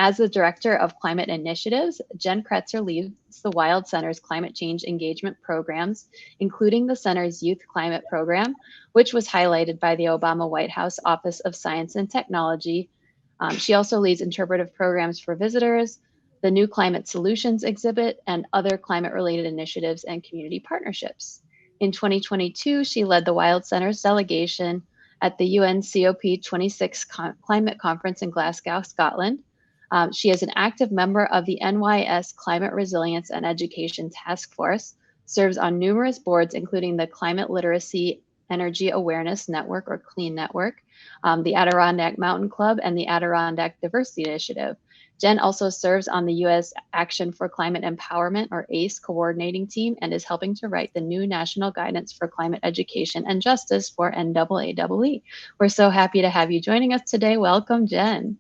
As the Director of Climate Initiatives, Jen Kretzer leads the Wild Center's climate change engagement programs, including the center's Youth Climate Program, which was highlighted by the Obama White House Office of Science and Technology. She also leads interpretive programs for visitors, the New Climate Solutions exhibit, and other climate-related initiatives and community partnerships. In 2022, she led the Wild Center's delegation at the UN COP26 Climate Conference in Glasgow, Scotland. She is an active member of the NYS Climate Resilience and Education Task Force, serves on numerous boards, including the Climate Literacy Energy Awareness Network, or CLEAN Network, the Adirondack Mountain Club, and the Adirondack Diversity Initiative. Jen also serves on the U.S. Action for Climate Empowerment, or ACE, coordinating team, and is helping to write the new National Guidance for Climate Education and Justice for NAAEE. We're so happy to have you joining us today. Welcome, Jen.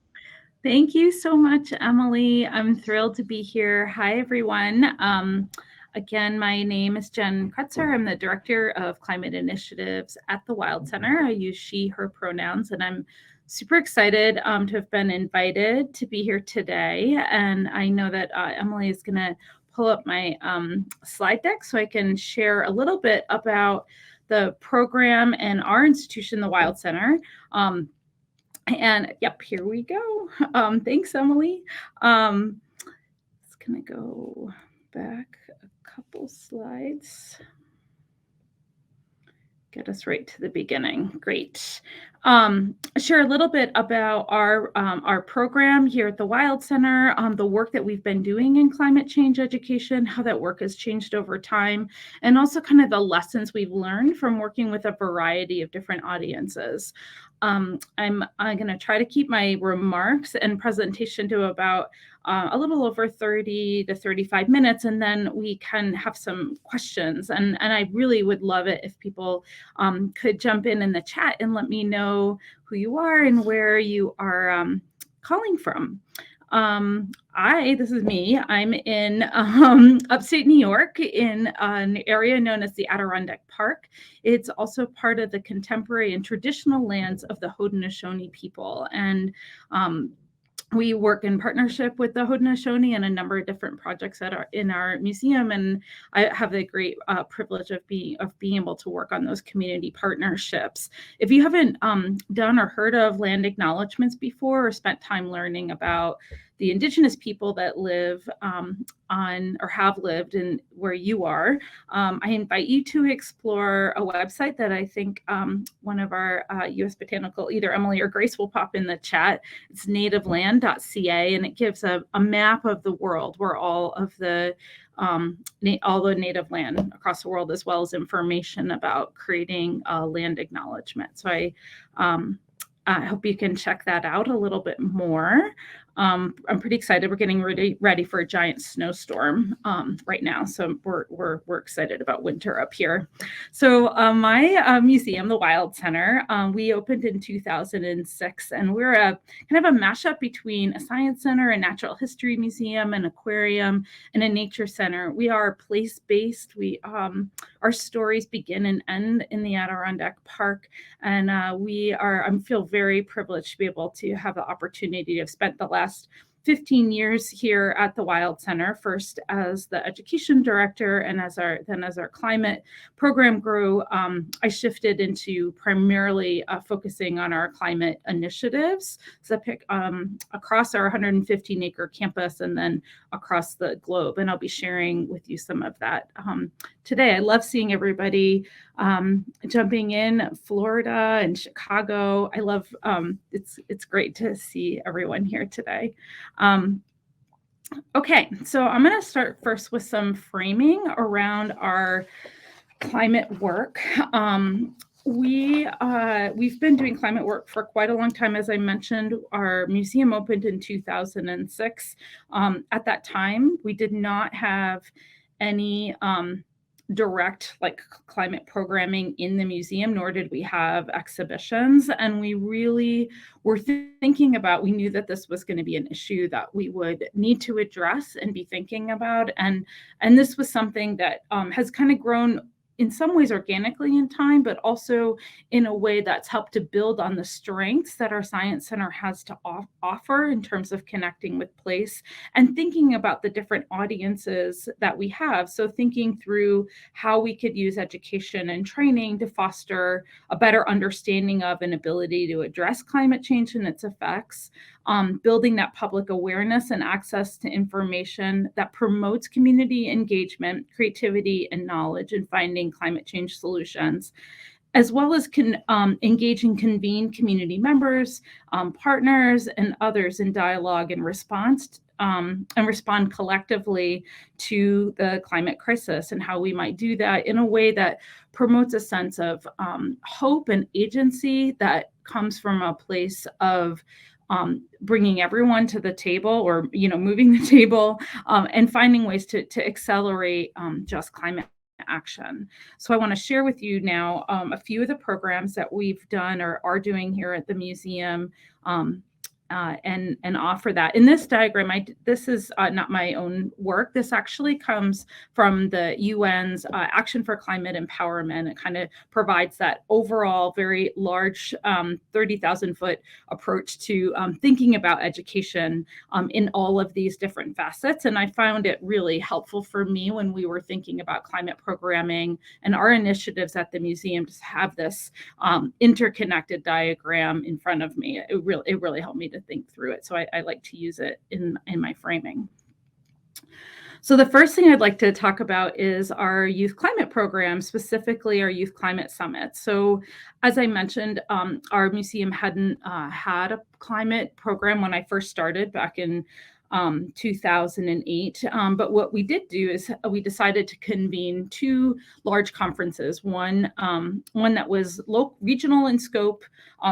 Thank you so much, Emily. I'm thrilled to be here. Hi, everyone. Again, my name is Jen Kretzer. I'm the Director of Climate Initiatives at the Wild Center. I use she, her pronouns, and I'm super excited to have been invited to be here today. And I know that Emily is going to pull up my slide deck so I can share a little bit about the program and our institution, the Wild Center. And yep, here we go. Thanks, Emily. It's going to go back a couple slides. Get us right to the beginning. Great. Share a little bit about our program here at the Wild Center, the work that we've been doing in climate change education, how that work has changed over time, and also kind of the lessons we've learned from working with a variety of different audiences. I'm going to try to keep my remarks and presentation to about a little over 30 to 35 minutes, and then we can have some questions. And I really would love it if people could jump in the chat and let me know who you are and where you are calling from. This is me. I'm in upstate New York in an area known as the Adirondack Park. It's also part of the contemporary and traditional lands of the Haudenosaunee people. And we work in partnership with the Haudenosaunee and a number of different projects that are in our museum, and I have the great privilege of being able to work on those community partnerships. If you haven't done or heard of land acknowledgements before, or spent time learning about the Indigenous people that live on or have lived in where you are, I invite you to explore a website that I think one of our U.S. Botanical, either Emily or Grace, will pop in the chat. It's nativeland.ca, and it gives a map of the world where all the native land across the world, as well as information about creating a land acknowledgement. So I hope you can check that out a little bit more. I'm pretty excited. We're getting ready for a giant snowstorm right now, so we're excited about winter up here. So my museum, the Wild Center, we opened in 2006, and we're a kind of a mashup between a science center, a natural history museum, an aquarium, and a nature center. We are place-based. Our stories begin and end in the Adirondack Park, and I feel very privileged to be able to have the opportunity to have spent the last 15 years here at the Wild Center, first as the education director, and as our climate program grew, I shifted into primarily focusing on our climate initiatives, so across our 115-acre campus and then across the globe. And I'll be sharing with you some of that today. I love seeing everybody jumping in, Florida and Chicago. I love it's great to see everyone here today. Okay, so I'm going to start first with some framing around our climate work. We've been doing climate work for quite a long time. As I mentioned, our museum opened in 2006. At that time, we did not have any direct climate programming in the museum, nor did we have exhibitions. And we really were thinking about, we knew that this was going to be an issue that we would need to address and be thinking about. And this was something that has kind of grown in some ways organically in time, but also in a way that's helped to build on the strengths that our Science Center has to offer in terms of connecting with place and thinking about the different audiences that we have. So thinking through how we could use education and training to foster a better understanding of and ability to address climate change and its effects, building that public awareness and access to information that promotes community engagement, creativity, and knowledge in finding climate change solutions, as well as engage and convene community members, partners, and others in dialogue and response, and respond collectively to the climate crisis, and how we might do that in a way that promotes a sense of hope and agency that comes from a place of bringing everyone to the table, or moving the table, and finding ways to accelerate just climate action. So I want to share with you now a few of the programs that we've done or are doing here at the museum, and offer that. In this diagram, this is not my own work. This actually comes from the UN's Action for Climate Empowerment. It kind of provides that overall very large 30,000 foot approach to thinking about education in all of these different facets. And I found it really helpful for me when we were thinking about climate programming and our initiatives at the museum to have this interconnected diagram in front of me. It really helped me to think through it. So I like to use it in my framing. So the first thing I'd like to talk about is our youth climate program, specifically our youth climate summit. So as I mentioned, our museum hadn't had a climate program when I first started back in 2008. But what we did do is we decided to convene two large conferences, one that was regional in scope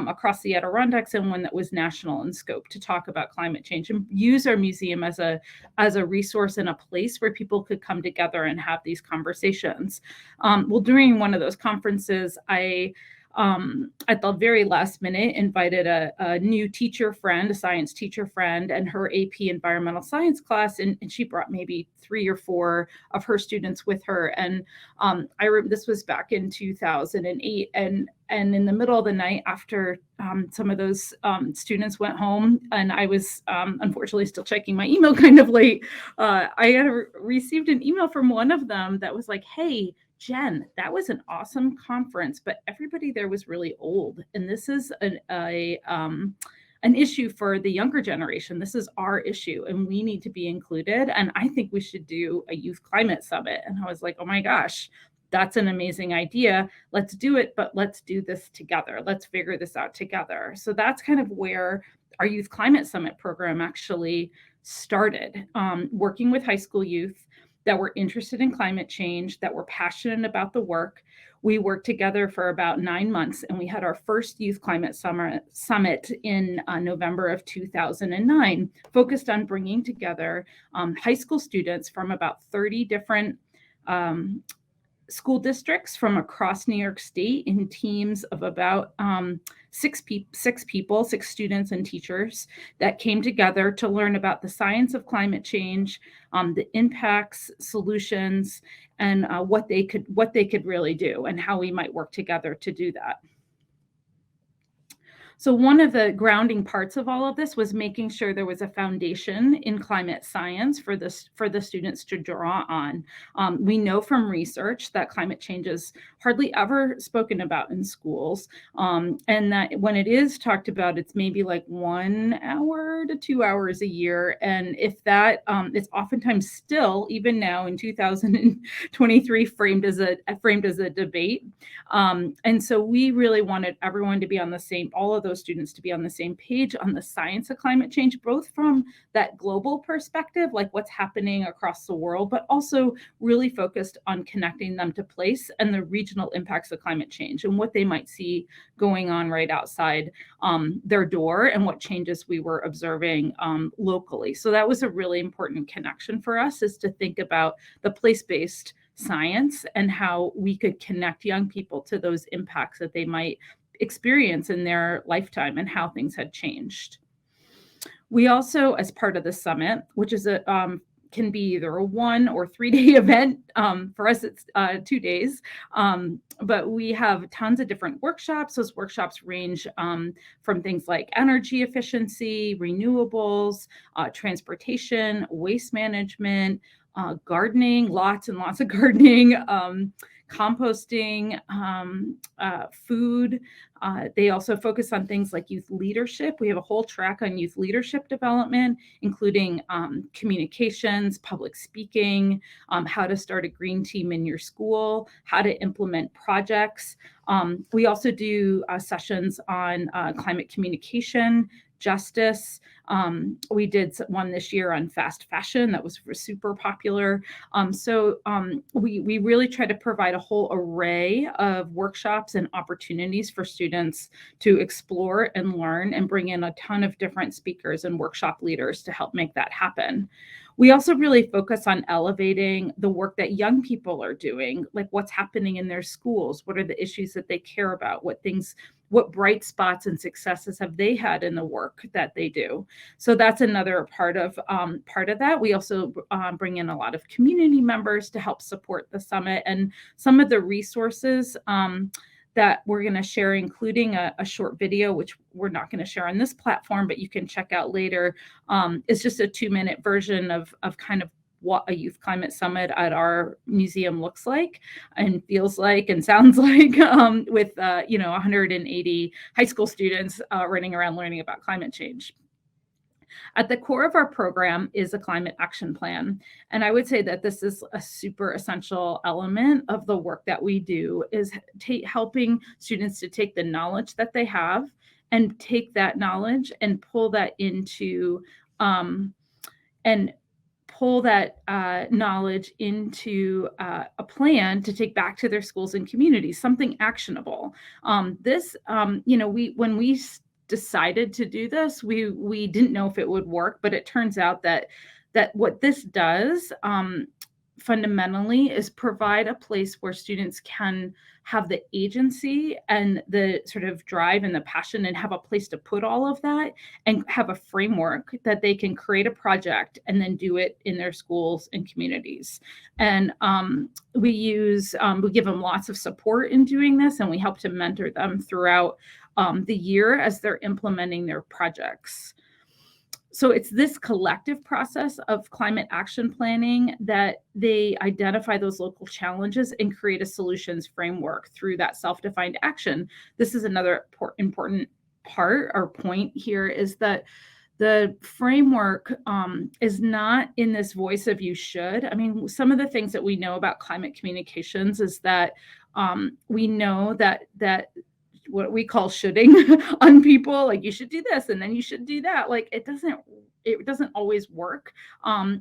across the Adirondacks, and one that was national in scope, to talk about climate change and use our museum as a resource and a place where people could come together and have these conversations. Well, during one of those conferences, I at the very last minute, invited a new teacher friend, a science teacher friend, and her AP environmental science class, and she brought maybe 3 or 4 of her students with her. And this was back in 2008, and in the middle of the night, after some of those students went home, and I was unfortunately still checking my email kind of late, I had received an email from one of them that was like, "Hey, Jen, that was an awesome conference, but everybody there was really old. And this is an issue for the younger generation. This is our issue, and we need to be included. And I think we should do a youth climate summit." And I was like, oh my gosh, that's an amazing idea. Let's do it, but let's do this together. Let's figure this out together. So that's kind of where our youth climate summit program actually started, working with high school youth that were interested in climate change, that were passionate about the work. We worked together for about 9 months, and we had our first Youth Climate Summit in November of 2009, focused on bringing together high school students from about 30 different school districts from across New York State in teams of about 6 students and teachers, that came together to learn about the science of climate change, the impacts, solutions, and what they could really do, and how we might work together to do that. So one of the grounding parts of all of this was making sure there was a foundation in climate science for the students to draw on. We know from research that climate change is hardly ever spoken about in schools, and that when it is talked about, it's maybe like 1 hour to 2 hours a year. And if that, it's oftentimes still, even now in 2023, framed as a debate. And so we really wanted everyone to be on the same, all of those students to be on the same page on the science of climate change, both from that global perspective, like what's happening across the world, but also really focused on connecting them to place and the regional impacts of climate change and what they might see going on right outside their door, and what changes we were observing locally. So that was a really important connection for us, is to think about the place-based science and how we could connect young people to those impacts that they might experience in their lifetime and how things had changed. We also, as part of the summit, which is can be either a 1 or 3-day event. For us, it's 2 days. But we have tons of different workshops. Those workshops range from things like energy efficiency, renewables, transportation, waste management, gardening, lots and lots of gardening, composting, food. They also focus on things like youth leadership. We have a whole track on youth leadership development, including communications, public speaking, how to start a green team in your school, how to implement projects. We also do sessions on climate communication, justice. We did one this year on fast fashion that was super popular. We really try to provide a whole array of workshops and opportunities for students to explore and learn, and bring in a ton of different speakers and workshop leaders to help make that happen. We also really focus on elevating the work that young people are doing, like what's happening in their schools, what are the issues that they care about, what bright spots and successes have they had in the work that they do. So that's another part of that. We also bring in a lot of community members to help support the summit, and some of the resources that we're going to share, including a short video, which we're not going to share on this platform, but you can check out later. It's just a 2-minute version of kind of what a youth climate summit at our museum looks like and feels like and sounds like, with 180 high school students running around learning about climate change. At the core of our program is a climate action plan. And I would say that this is a super essential element of the work that we do, is helping students to take the knowledge that they have and take that knowledge and pull that into knowledge into a plan to take back to their schools and communities, something actionable. When we decided to do this, we didn't know if it would work, but it turns out that what this does fundamentally is provide a place where students can have the agency and the sort of drive and the passion, and have a place to put all of that, and have a framework that they can create a project and then do it in their schools and communities. And we give them lots of support in doing this, and we help to mentor them throughout the year as they're implementing their projects. So it's this collective process of climate action planning that they identify those local challenges and create a solutions framework through that self-defined action. This is another important part or point here, is that the framework is not in this voice of you should. I mean, some of the things that we know about climate communications is that we know that what we call shoulding on people, like you should do this and then you should do that. Like it doesn't always work,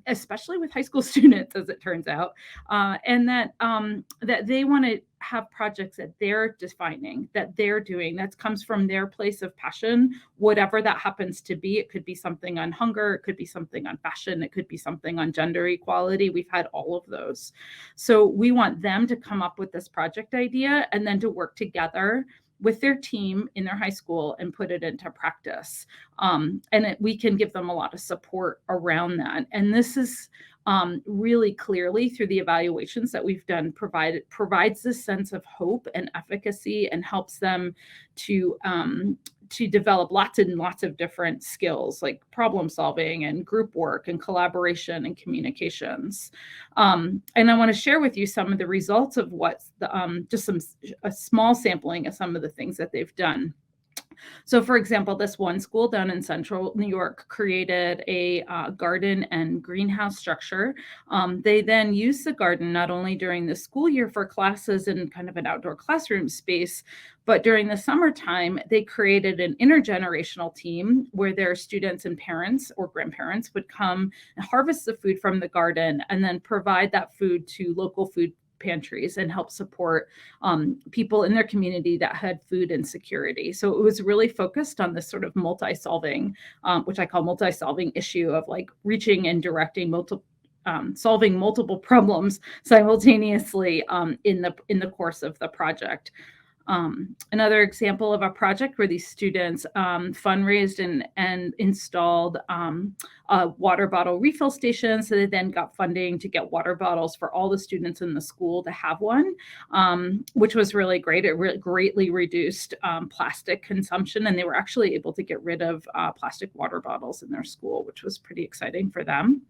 especially with high school students, as it turns out, and that they want to have projects that they're defining, that they're doing, that comes from their place of passion, whatever that happens to be. It could be something on hunger, it could be something on fashion, it could be something on gender equality. We've had all of those. So we want them to come up with this project idea and then to work together with their team in their high school and put it into practice. We can give them a lot of support around that. And this is really clearly, through the evaluations that we've done, provides this sense of hope and efficacy, and helps them to develop lots and lots of different skills like problem solving and group work and collaboration and communications. And I want to share with you some of the results of what's a small sampling of some of the things that they've done. So, for example, this one school down in central New York created a garden and greenhouse structure. They then used the garden not only during the school year for classes in kind of an outdoor classroom space, but during the summertime, they created an intergenerational team where their students and parents or grandparents would come and harvest the food from the garden and then provide that food to local food pantries and help support people in their community that had food insecurity. So it was really focused on this sort of multi-solving, which I call multi-solving issue of like reaching and directing solving multiple problems simultaneously in the course of the project. Another example of a project where these students fundraised and installed a water bottle refill station. So they then got funding to get water bottles for all the students in the school to have one, which was really great. It greatly reduced plastic consumption, and they were actually able to get rid of plastic water bottles in their school, which was pretty exciting for them.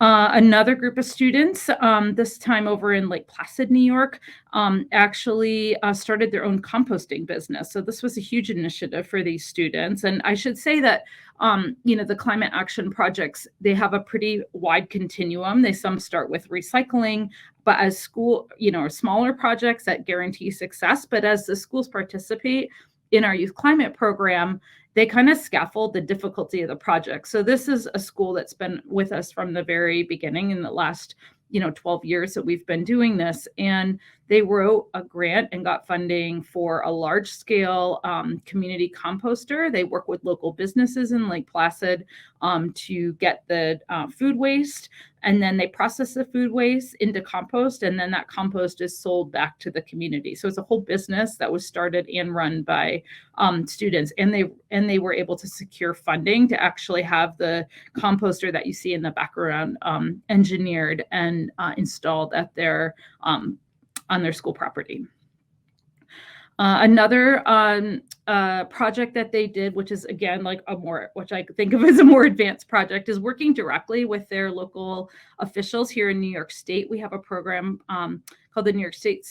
Another group of students, this time over in Lake Placid, New York, actually started their own composting business. So this was a huge initiative for these students. And I should say that, the climate action projects, they have a pretty wide continuum. Some start with recycling, but as school, or smaller projects that guarantee success. But as the schools participate in our youth climate program, they kind of scaffold the difficulty of the project. So this is a school that's been with us from the very beginning in the last 12 years that we've been doing this. And they wrote a grant and got funding for a large scale community composter. They work with local businesses in Lake Placid to get the food waste. And then they process the food waste into compost. And then that compost is sold back to the community. So it's a whole business that was started and run by students. And they were able to secure funding to actually have the composter that you see in the background engineered and installed at on their school property. Another project that they did, which is again which I think of as a more advanced project, is working directly with their local officials here in New York State. We have a program called the New York State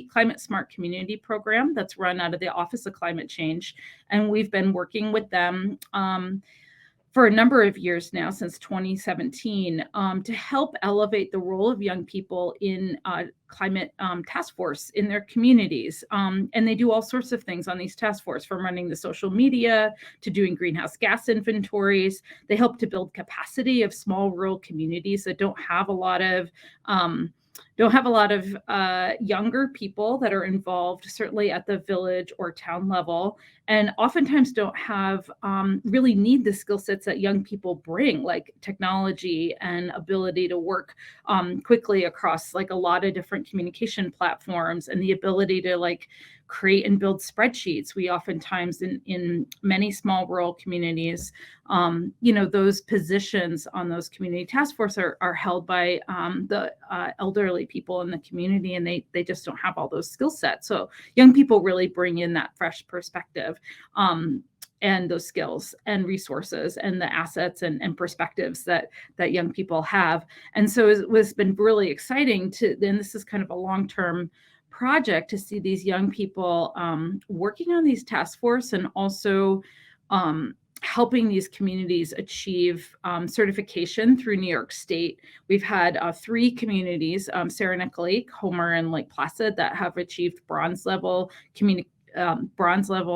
Climate Smart Community Program that's run out of the Office of Climate Change, and we've been working with them for a number of years now, since 2017, to help elevate the role of young people in climate task force in their communities. And they do all sorts of things on these task force, from running the social media to doing greenhouse gas inventories. They help to build capacity of small rural communities that don't have a lot of younger people that are involved, certainly at the village or town level, and oftentimes don't have really need the skill sets that young people bring, like technology and ability to work quickly across a lot of different communication platforms, and the ability to create and build spreadsheets. We oftentimes in many small rural communities, those positions on those community task force are held by the elderly people in the community, and they just don't have all those skill sets. So young people really bring in that fresh perspective and those skills and resources and the assets and perspectives that young people have. And so it's been really exciting then this is kind of a long-term project to see these young people working on these task force, and also helping these communities achieve certification through New York State. We've had 3 communities, Saranac Lake, Homer, and Lake Placid, that have achieved bronze level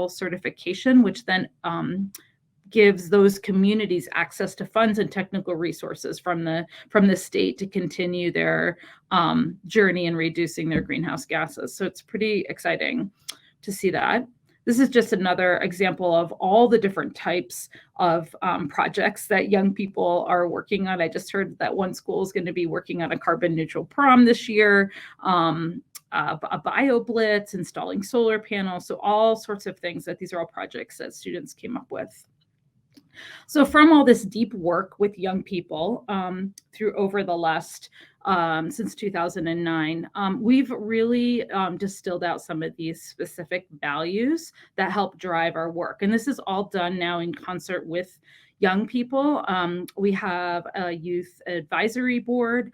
certification, which then gives those communities access to funds and technical resources from the state to continue their journey in reducing their greenhouse gases. So it's pretty exciting to see that. This is just another example of all the different types of projects that young people are working on. I just heard that one school is going to be working on a carbon neutral prom this year, a bio blitz, installing solar panels. So all sorts of things these are all projects that students came up with. So from all this deep work with young people through over the last, since 2009, we've really distilled out some of these specific values that help drive our work. And this is all done now in concert with young people. We have a youth advisory board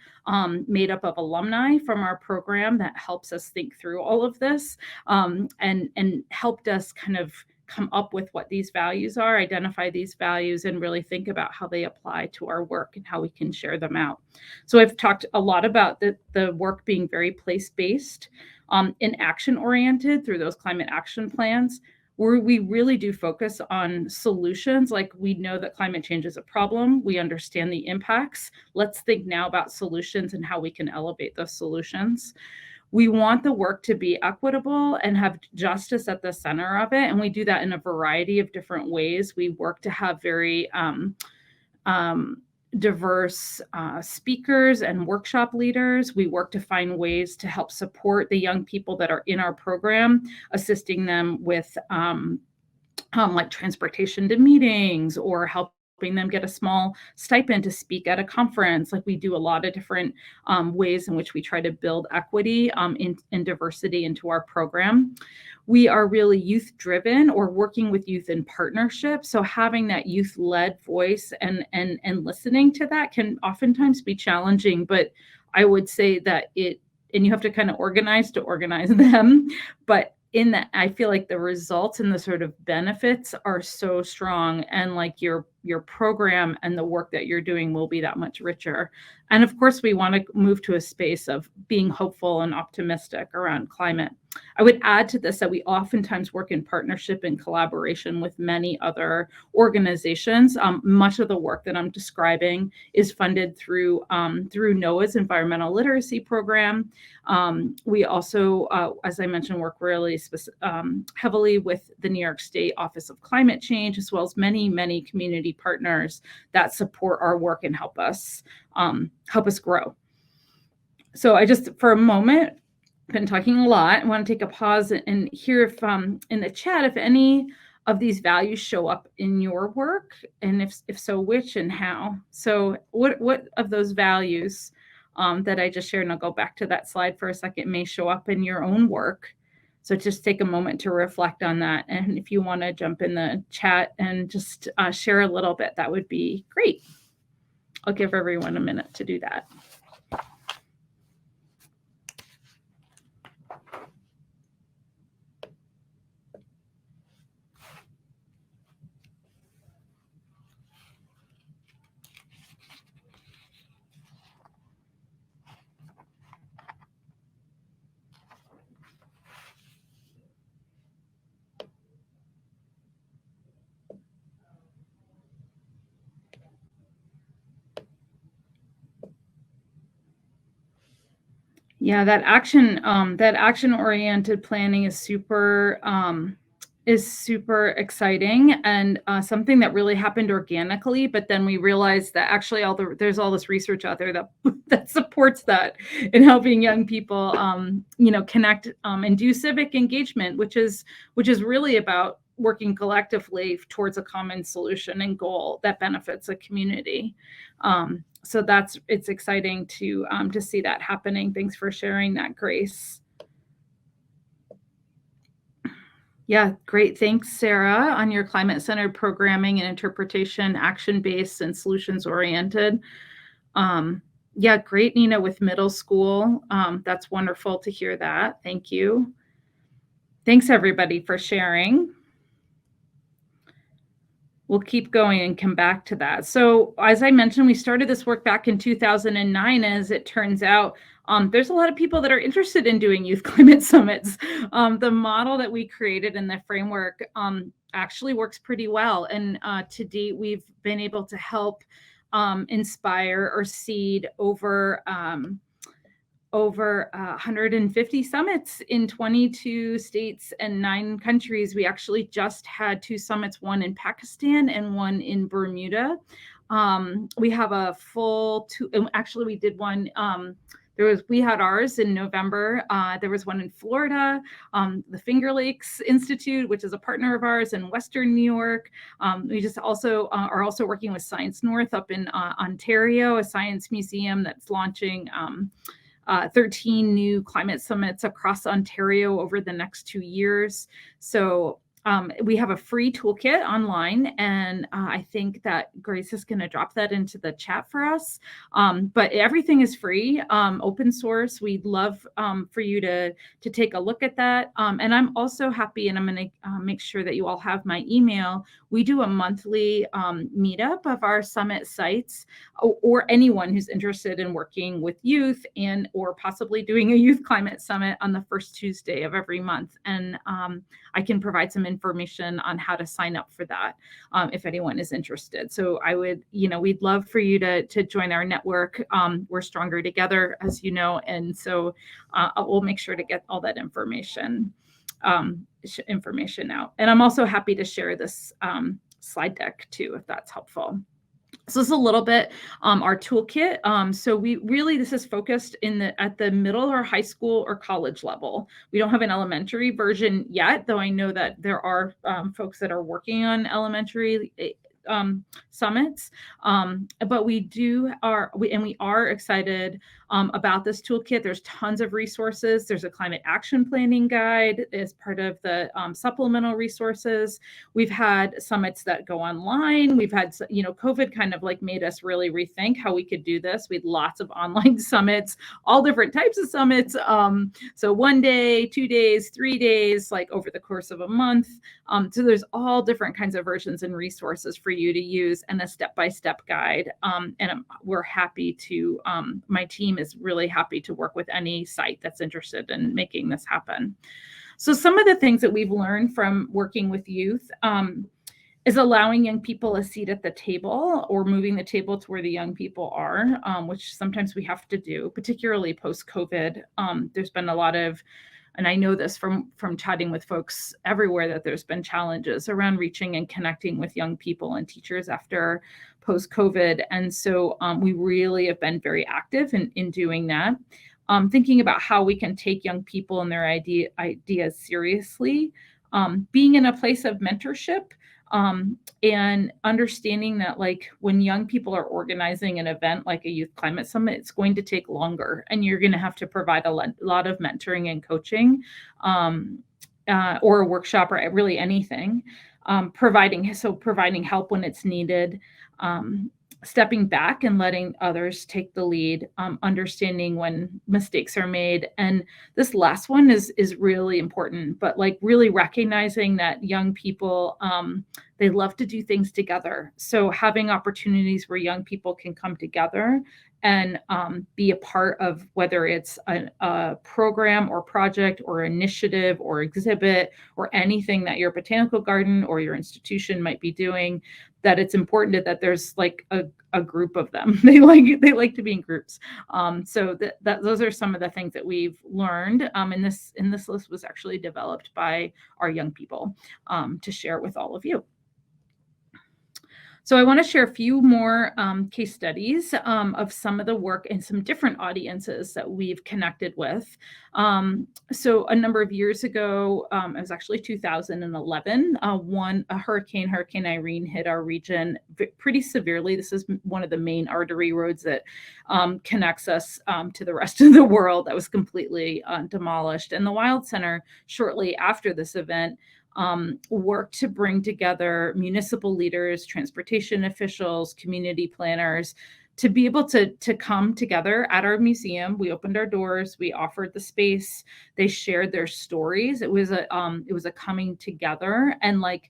made up of alumni from our program that helps us think through all of this and helped us kind of come up with what these values are, identify these values, and really think about how they apply to our work and how we can share them out. So I've talked a lot about the work being very place-based and action-oriented through those climate action plans, where we really do focus on solutions. Like, we know that climate change is a problem. We understand the impacts. Let's think now about solutions and how we can elevate those solutions. We want the work to be equitable and have justice at the center of it. And we do that in a variety of different ways. We work to have very diverse speakers and workshop leaders. We work to find ways to help support the young people that are in our program, assisting them with like transportation to meetings or helping them get a small stipend to speak at a conference. Like we do a lot of different ways in which we try to build equity and diversity into our program. We are really youth driven or working with youth in partnership. So having that youth led voice and listening to that can oftentimes be challenging, but I would say that and you have to kind of organize them, but in that, I feel like the results and the sort of benefits are so strong, and like your program and the work that you're doing will be that much richer. And of course, we want to move to a space of being hopeful and optimistic around climate. I would add to this that we oftentimes work in partnership and collaboration with many other organizations. Much of the work that I'm describing is funded through NOAA's environmental literacy program. We also, as I mentioned, work really heavily with the New York State Office of Climate Change, as well as many, many community partners that support our work and help us grow. So I just, for a moment, been talking a lot. I want to take a pause and hear if in the chat, if any of these values show up in your work, and if so, which and how. So what of those values that I just shared, and I'll go back to that slide for a second, may show up in your own work. So just take a moment to reflect on that. And if you want to jump in the chat and just share a little bit, that would be great. I'll give everyone a minute to do that. Yeah, that action-oriented planning is super exciting, and something that really happened organically. But then we realized that actually there's all this research out there that supports that in helping young people, connect and do civic engagement, which is really about working collectively towards a common solution and goal that benefits a community. So it's exciting to see that happening. Thanks for sharing that, Grace. Yeah, great. Thanks, Sarah, on your climate-centered programming and interpretation, action-based and solutions-oriented. Yeah, great, Nina, with middle school. That's wonderful to hear that. Thank you. Thanks, everybody, for sharing. We'll keep going and come back to that. So as I mentioned, we started this work back in 2009. As it turns out, there's a lot of people that are interested in doing youth climate summits. The model that we created in the framework actually works pretty well. And to date, we've been able to help inspire or seed over 150 summits in 22 states and 9 countries. We actually just had 2 summits, one in Pakistan and one in Bermuda. We have a full 2, actually we did one, we had ours in November. There was one in Florida, the Finger Lakes Institute, which is a partner of ours in Western New York. We just also are also working with Science North up in Ontario, a science museum that's launching 13 new climate summits across Ontario over the next 2 years. So we have a free toolkit online, and I think that Grace is going to drop that into the chat for us. But everything is free, open source. We'd love for you to take a look at that. And I'm also happy, and I'm going to make sure that you all have my email. We do a monthly meetup of our summit sites, or anyone who's interested in working with youth and or possibly doing a youth climate summit on the first Tuesday of every month. And I can provide some information on how to sign up for that if anyone is interested. So I would, we'd love for you to join our network. We're stronger together, as you know, and so we'll make sure to get all that information out. And I'm also happy to share this slide deck too, if that's helpful. So this is a little bit our toolkit. So this is focused at the middle or high school or college level. We don't have an elementary version yet, though I know that there are folks that are working on elementary summits. But we are excited about this toolkit. There's tons of resources. There's a climate action planning guide as part of the supplemental resources. We've had summits that go online. We've had, COVID kind of like made us really rethink how we could do this. We had lots of online summits, all different types of summits. So 1 day, 2 days, 3 days, like over the course of a month. So there's all different kinds of versions and resources for you to use, and a step-by-step guide. We're happy to, my team is really happy to work with any site that's interested in making this happen. So some of the things that we've learned from working with youth is allowing young people a seat at the table, or moving the table to where the young people are, which sometimes we have to do, particularly post-COVID. There's been a lot of, and I know this from chatting with folks everywhere, that there's been challenges around reaching and connecting with young people and teachers after post-COVID. And so we really have been very active in doing that. Thinking about how we can take young people and their ideas seriously, being in a place of mentorship, and understanding that, like, when young people are organizing an event like a youth climate summit, it's going to take longer, and you're going to have to provide a lot of mentoring and coaching, or a workshop, or really anything, providing help when it's needed, stepping back and letting others take the lead, understanding when mistakes are made. And this last one is really important, but like really recognizing that young people, they love to do things together. So having opportunities where young people can come together and be a part of, whether it's a program or project or initiative or exhibit or anything that your botanical garden or your institution might be doing, that it's important that there's like a group of them. They like to be in groups. So that those are some of the things that we've learned. And this list was actually developed by our young people to share with all of you. So I want to share a few more case studies of some of the work and some different audiences that we've connected with. So a number of years ago, it was actually 2011, Hurricane Irene hit our region pretty severely. This is one of the main artery roads that connects us to the rest of the world, that was completely demolished. And the Wild Center, shortly after this event, worked to bring together municipal leaders, transportation officials, community planners, to be able to come together at our museum. We opened our doors, we offered the space, they shared their stories. It was a coming together and like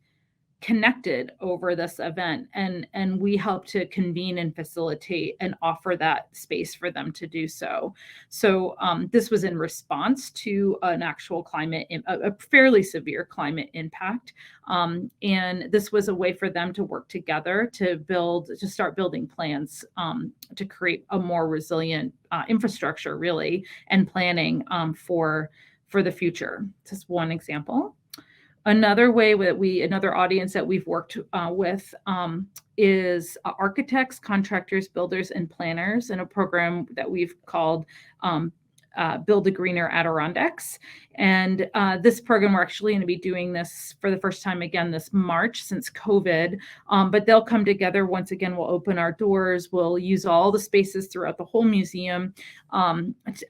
connected over this event, and we helped to convene and facilitate and offer that space for them to do so. So this was in response to an actual a fairly severe climate impact, and this was a way for them to work together to start building plans to create a more resilient infrastructure, really, and planning for the future. Just one example. Another audience that we've worked with is architects, contractors, builders, and planners in a program that we've called Build a Greener Adirondacks. And this program, we're actually going to be doing this for the first time again this March since COVID, but they'll come together. Once again, we'll open our doors. We'll use all the spaces throughout the whole museum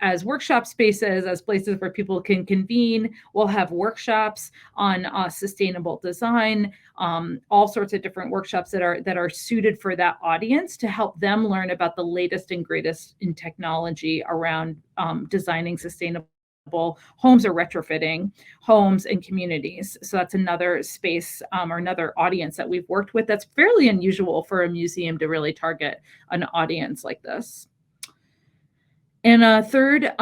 as workshop spaces, as places where people can convene. We'll have workshops on sustainable design, all sorts of different workshops that are suited for that audience to help them learn about the latest and greatest in technology around designing sustainable homes or retrofitting homes and communities. So that's another space or another audience that we've worked with. That's fairly unusual for a museum to really target an audience like this. And a third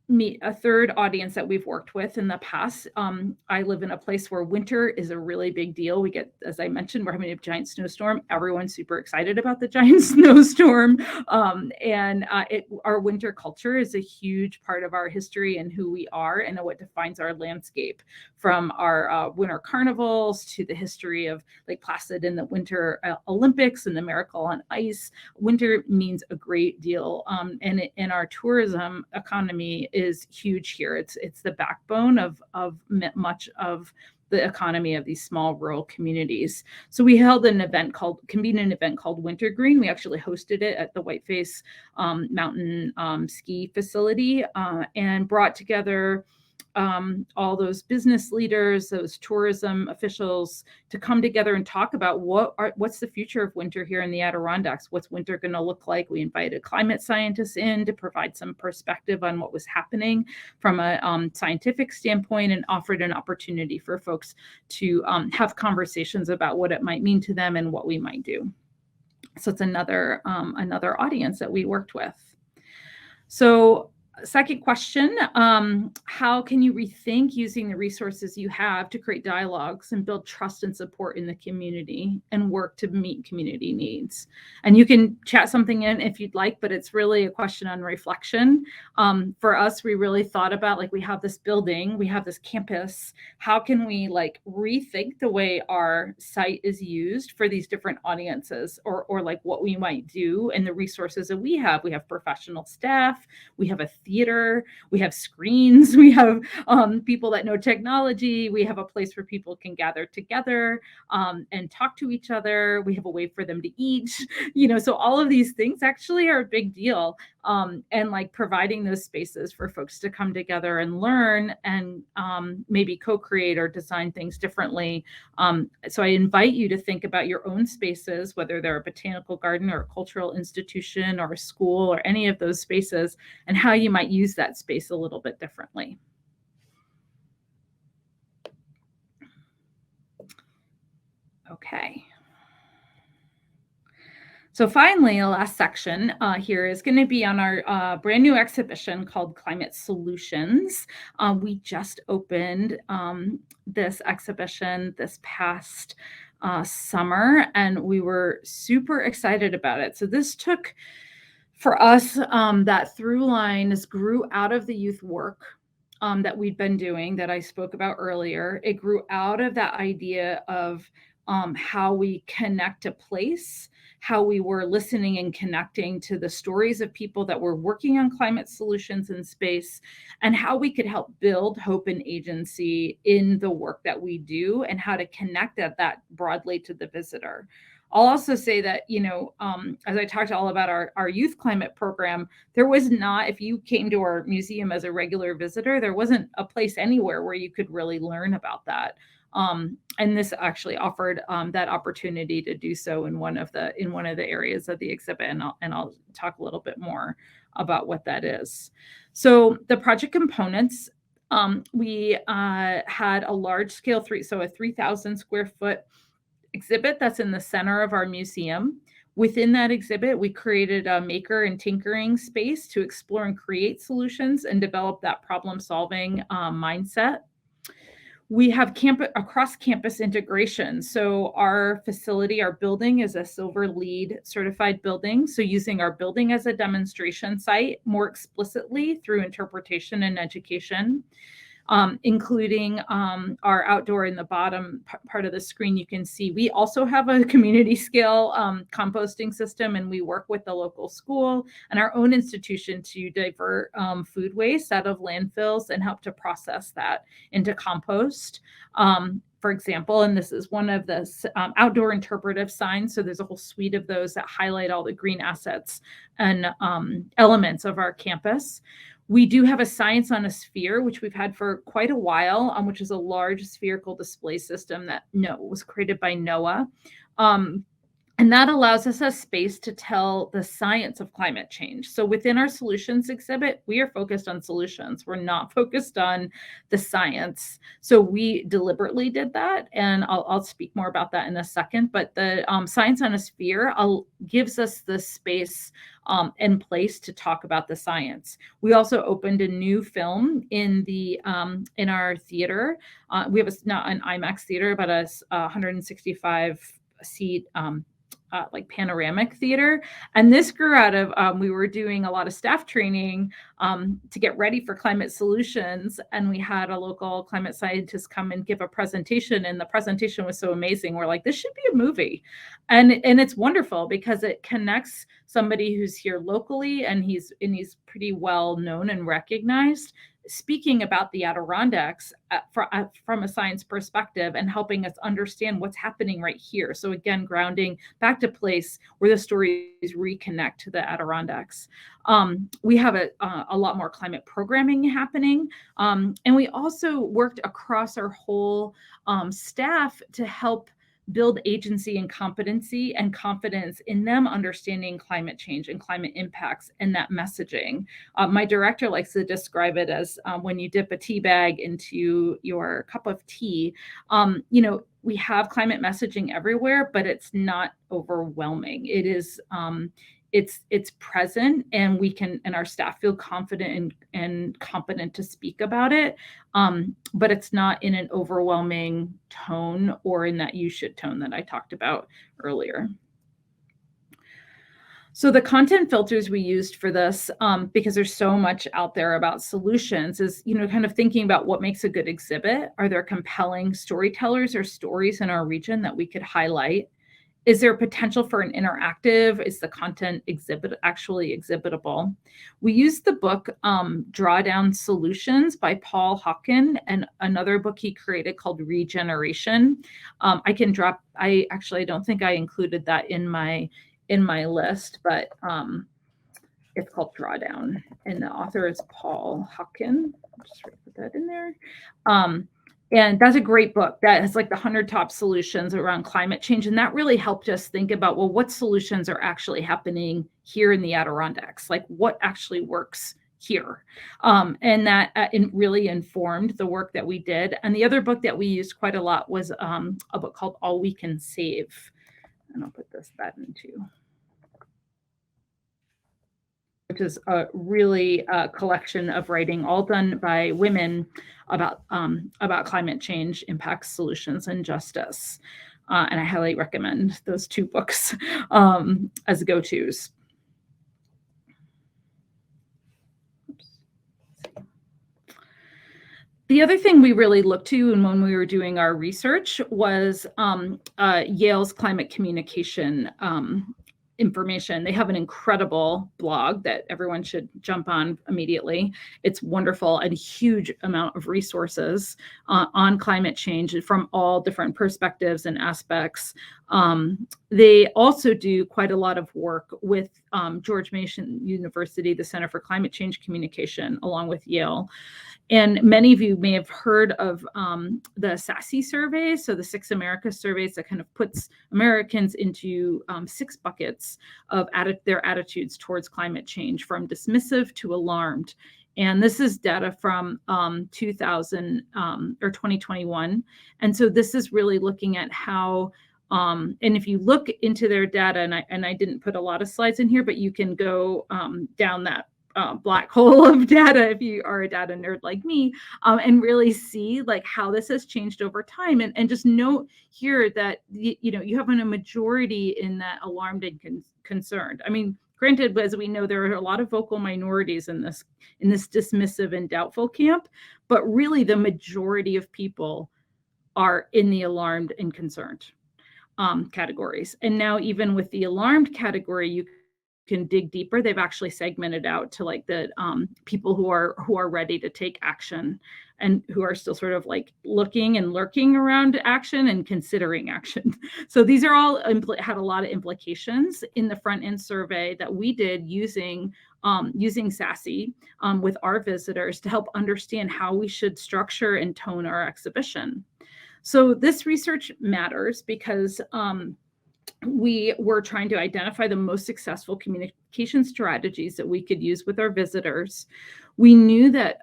a third audience that we've worked with in the past. I live in a place where winter is a really big deal. We get, as I mentioned, we're having a giant snowstorm. Everyone's super excited about the giant snowstorm. Our winter culture is a huge part of our history and who we are and what defines our landscape, from our winter carnivals to the history of Lake Placid and the Winter Olympics and the Miracle on Ice. Winter means a great deal, and our tourism economy is huge here. It's the backbone of much of the economy of these small rural communities. So we held convened an event called Winter Green. We actually hosted it at the Whiteface Mountain ski facility, and brought together all those business leaders, those tourism officials, to come together and talk about what's the future of winter here in the Adirondacks. What's winter going to look like? We invited climate scientists in to provide some perspective on what was happening from a scientific standpoint, and offered an opportunity for folks to have conversations about what it might mean to them and what we might do. So it's another audience that we worked with. So, second question, how can you rethink using the resources you have to create dialogues and build trust and support in the community and work to meet community needs? And you can chat something in if you'd like, but it's really a question on reflection. For us, we really thought about, like, we have this building, we have this campus. How can we rethink the way our site is used for these different audiences, or what we might do and the resources that we have? We have professional staff, we have a theater, we have screens, we have people that know technology, we have a place where people can gather together and talk to each other, we have a way for them to eat, so all of these things actually are a big deal. And providing those spaces for folks to come together and learn and maybe co-create or design things differently. So I invite you to think about your own spaces, whether they're a botanical garden or a cultural institution or a school or any of those spaces, and how you might use that space a little bit differently. Okay. So finally, the last section here is going to be on our brand new exhibition called Climate Solutions. We just opened this exhibition this past summer, and we were super excited about it. So this took, for us, that through line grew out of the youth work that we'd been doing that I spoke about earlier. It grew out of that idea of how we connect a place, how we were listening and connecting to the stories of people that were working on climate solutions in space, and how we could help build hope and agency in the work that we do, and how to connect that broadly to the visitor. I'll also say that, as I talked all about our youth climate program, there was not, if you came to our museum as a regular visitor, there wasn't a place anywhere where you could really learn about that. And this actually offered that opportunity to do so in one of the areas of the exhibit, and I'll talk a little bit more about what that is. So the project components, we had a large scale a 3,000 square foot exhibit that's in the center of our museum. Within that exhibit, we created a maker and tinkering space to explore and create solutions and develop that problem-solving mindset. We have across campus integration. So our facility, our building, is a Silver LEED certified building. So using our building as a demonstration site more explicitly through interpretation and education. Including our outdoor in the bottom part of the screen, you can see we also have a community scale composting system, and we work with the local school and our own institution to divert food waste out of landfills and help to process that into compost. For example, and this is one of the outdoor interpretive signs. So there's a whole suite of those that highlight all the green assets and elements of our campus. We do have a Science on a Sphere, which we've had for quite a while, which is a large spherical display system that was created by NOAA. And that allows us a space to tell the science of climate change. So within our solutions exhibit, we are focused on solutions. We're not focused on the science. So we deliberately did that. And I'll speak more about that in a second. But the Science on a Sphere gives us the space and place to talk about the science. We also opened a new film in our theater. We have not an IMAX theater, but a 165 seat like panoramic theater. And this grew out of, we were doing a lot of staff training to get ready for climate solutions. And we had a local climate scientist come and give a presentation. And the presentation was so amazing. We're like, this should be a movie. And it's wonderful because it connects somebody who's here locally and he's pretty well known and recognized, speaking about the Adirondacks from a science perspective and helping us understand what's happening right here. So again, grounding back to place where the stories reconnect to the Adirondacks. We have a lot more climate programming happening. And we also worked across our whole staff to help build agency and competency and confidence in them understanding climate change and climate impacts and that messaging. My director likes to describe it as when you dip a tea bag into your cup of tea, we have climate messaging everywhere, but it's not overwhelming. It is, it's present, and our staff feel confident and competent to speak about it. But it's not in an overwhelming tone or in that you should tone that I talked about earlier. So the content filters we used for this, because there's so much out there about solutions, is, kind of thinking about what makes a good exhibit. Are there compelling storytellers or stories in our region that we could highlight? Is there potential for an interactive? Is the content actually exhibitable? We used the book Drawdown Solutions by Paul Hawken and another book he created called Regeneration. I don't think I included that in my list, but it's called Drawdown, and the author is Paul Hawken. I'll just put that in there. And that's a great book that has like the 100 top solutions around climate change. And that really helped us think about, well, what solutions are actually happening here in the Adirondacks? Like what actually works here? And that really informed the work that we did. And the other book that we used quite a lot was a book called All We Can Save. And I'll put that into, which is a really collection of writing all done by women about climate change, impacts, solutions, and justice. And I highly recommend those two books as go-tos. The other thing we really looked to, and when we were doing our research, was Yale's climate communication information. They have an incredible blog that everyone should jump on immediately. It's wonderful, and a huge amount of resources on climate change from all different perspectives and aspects. They also do quite a lot of work with George Mason University, the Center for Climate Change Communication, along with Yale. And many of you may have heard of the SASE survey, so the 6 America surveys that kind of puts Americans into 6 buckets of their attitudes towards climate change, from dismissive to alarmed. And this is data from 2021. And so this is really looking at how, and if you look into their data, and I didn't put a lot of slides in here, but you can go down that black hole of data if you are a data nerd like me, and really see like how this has changed over time, and just note here that you have a majority in that alarmed and concerned. I mean, granted, as we know, there are a lot of vocal minorities in this dismissive and doubtful camp, but really the majority of people are in the alarmed and concerned categories. And now even with the alarmed category, you can dig deeper. They've actually segmented out to like the people who are ready to take action, and who are still sort of like looking and lurking around action and considering action. So these are all had a lot of implications in the front end survey that we did using SASE with our visitors to help understand how we should structure and tone our exhibition. So this research matters because we were trying to identify the most successful communication strategies that we could use with our visitors. We knew that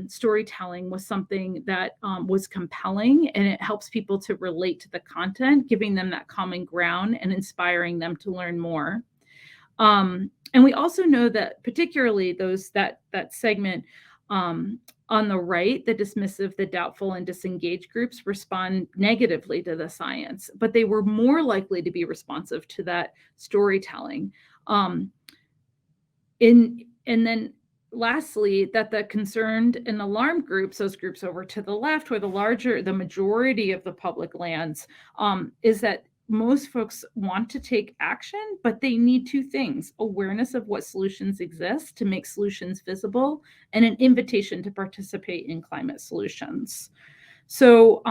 storytelling was something that was compelling, and it helps people to relate to the content, giving them that common ground and inspiring them to learn more. And we also know that particularly that segment on the right, the dismissive, the doubtful, and disengaged groups respond negatively to the science, but they were more likely to be responsive to that storytelling. And then lastly, that the concerned and alarmed groups, those groups over to the left, where the majority of the public lands, is that most folks want to take action, but they need two things: awareness of what solutions exist to make solutions visible, and an invitation to participate in climate solutions. So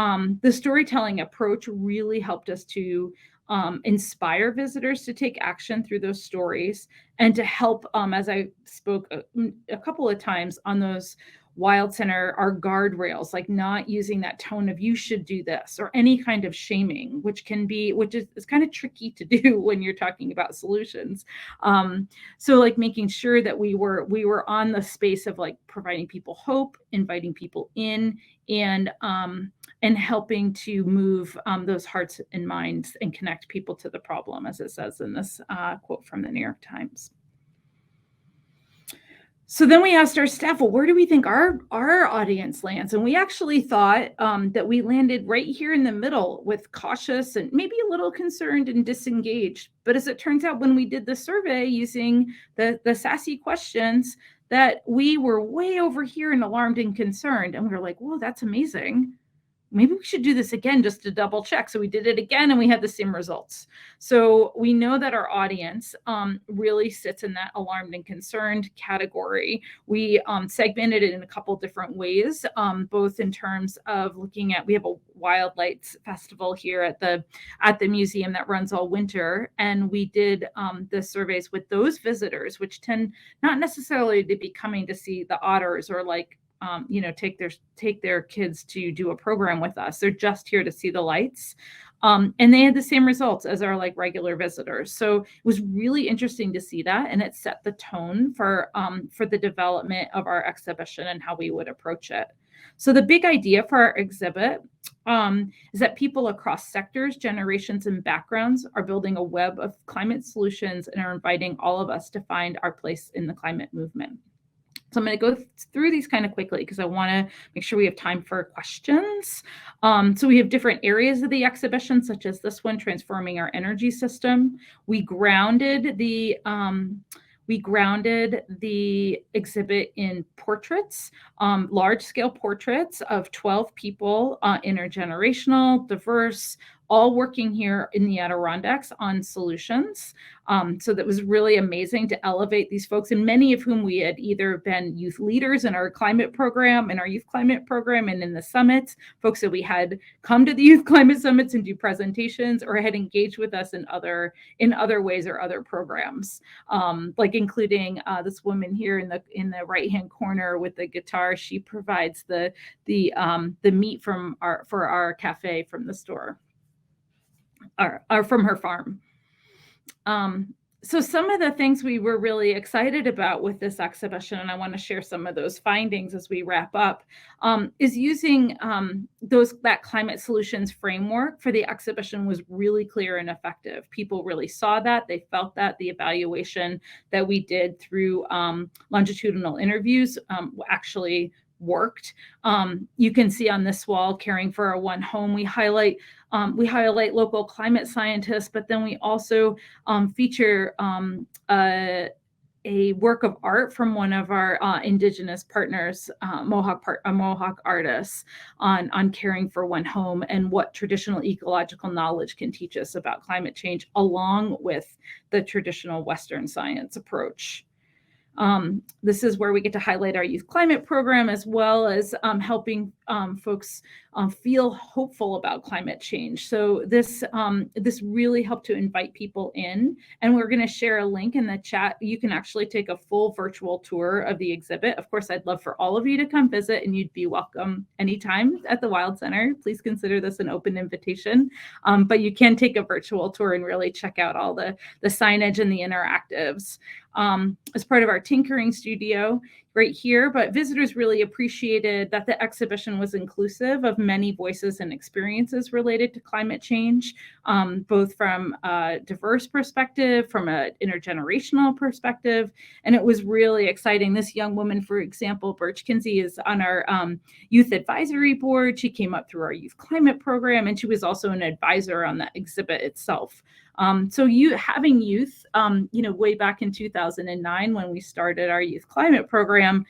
the storytelling approach really helped us to inspire visitors to take action through those stories, and to help, as I spoke a couple of times on those Wild Center, our guardrails, like not using that tone of "you should do this" or any kind of shaming, which is kind of tricky to do when you're talking about solutions. So like making sure that we were on the space of like providing people hope, inviting people in, and helping to move those hearts and minds and connect people to the problem, as it says in this quote from the New York Times. So then we asked our staff, well, where do we think our audience lands? And we actually thought that we landed right here in the middle, with cautious and maybe a little concerned and disengaged. But as it turns out, when we did the survey using the SASE questions, that we were way over here and alarmed and concerned. And we were like, whoa, that's amazing. Maybe we should do this again just to double check. So we did it again, and we had the same results. So we know that our audience really sits in that alarmed and concerned category. We segmented it in a couple different ways, both in terms of looking at, we have a Wild Lights Festival here at the museum that runs all winter. And we did the surveys with those visitors, which tend not necessarily to be coming to see the otters or like, take their kids to do a program with us. They're just here to see the lights. And they had the same results as our like regular visitors. So it was really interesting to see that. And it set the tone for the development of our exhibition and how we would approach it. So the big idea for our exhibit is that people across sectors, generations, and backgrounds are building a web of climate solutions and are inviting all of us to find our place in the climate movement. So I'm going to go through these kind of quickly because I want to make sure we have time for questions. So we have different areas of the exhibition, such as this one, transforming our energy system. We grounded the exhibit in portraits, large-scale portraits of 12 people, intergenerational, diverse, all working here in the Adirondacks on solutions. So that was really amazing to elevate these folks, and many of whom we had either been youth leaders in our climate program, in our youth climate program, and in the summits, folks that we had come to the youth climate summits and do presentations, or had engaged with us in other ways or other programs, like including this woman here in the right-hand corner with the guitar. She provides the meat for our cafe from the store. Or from her farm. So some of the things we were really excited about with this exhibition, and I want to share some of those findings as we wrap up, is using that climate solutions framework for the exhibition was really clear and effective. People really saw that, they felt that. The evaluation that we did through longitudinal interviews actually worked. You can see on this wall, caring for our one home, we highlight local climate scientists, but then we also feature a work of art from one of our Indigenous partners, Mohawk artists, on caring for one home and what traditional ecological knowledge can teach us about climate change, along with the traditional Western science approach. This is where we get to highlight our youth climate program, as well as helping folks feel hopeful about climate change. So this really helped to invite people in, and we're going to share a link in the chat. You can actually take a full virtual tour of the exhibit. Of course, I'd love for all of you to come visit, and you'd be welcome anytime at the Wild Center. Please consider this an open invitation, but you can take a virtual tour and really check out all the signage and the interactives. As part of our tinkering studio right here, but visitors really appreciated that the exhibition was inclusive of many voices and experiences related to climate change, both from a diverse perspective, from an intergenerational perspective, and it was really exciting. This young woman, for example, Birch Kinsey, is on our youth advisory board. She came up through our youth climate program, and she was also an advisor on the exhibit itself. So having youth, way back in 2009 when we started our youth climate program,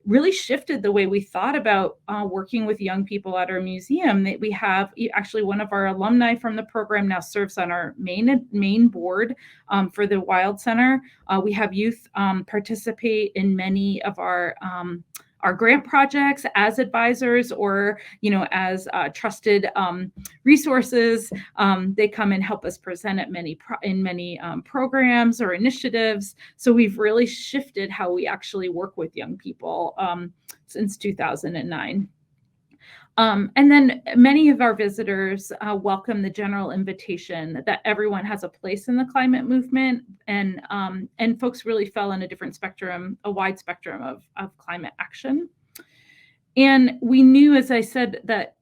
really shifted the way we thought about working with young people at our museum. We have actually one of our alumni from the program now serves on our main board for the Wild Center. We have youth participate in many of our grant projects as advisors, or as trusted resources. They come and help us present at many programs or initiatives. So we've really shifted how we actually work with young people since 2009. And then many of our visitors welcome the general invitation that everyone has a place in the climate movement, and folks really fell in a wide spectrum of climate action. And we knew, as I said, that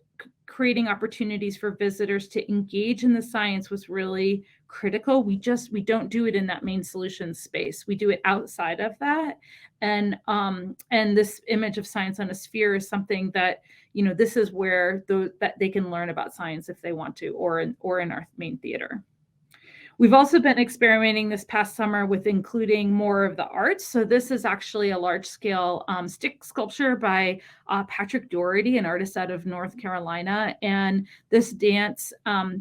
creating opportunities for visitors to engage in the science was really critical. We don't do it in that main solutions space. We do it outside of that. And this image of science on a sphere is something that, this is where that they can learn about science if they want to, or in our main theater. We've also been experimenting this past summer with including more of the arts. So this is actually a large-scale stick sculpture by Patrick Doherty, an artist out of North Carolina. And this dance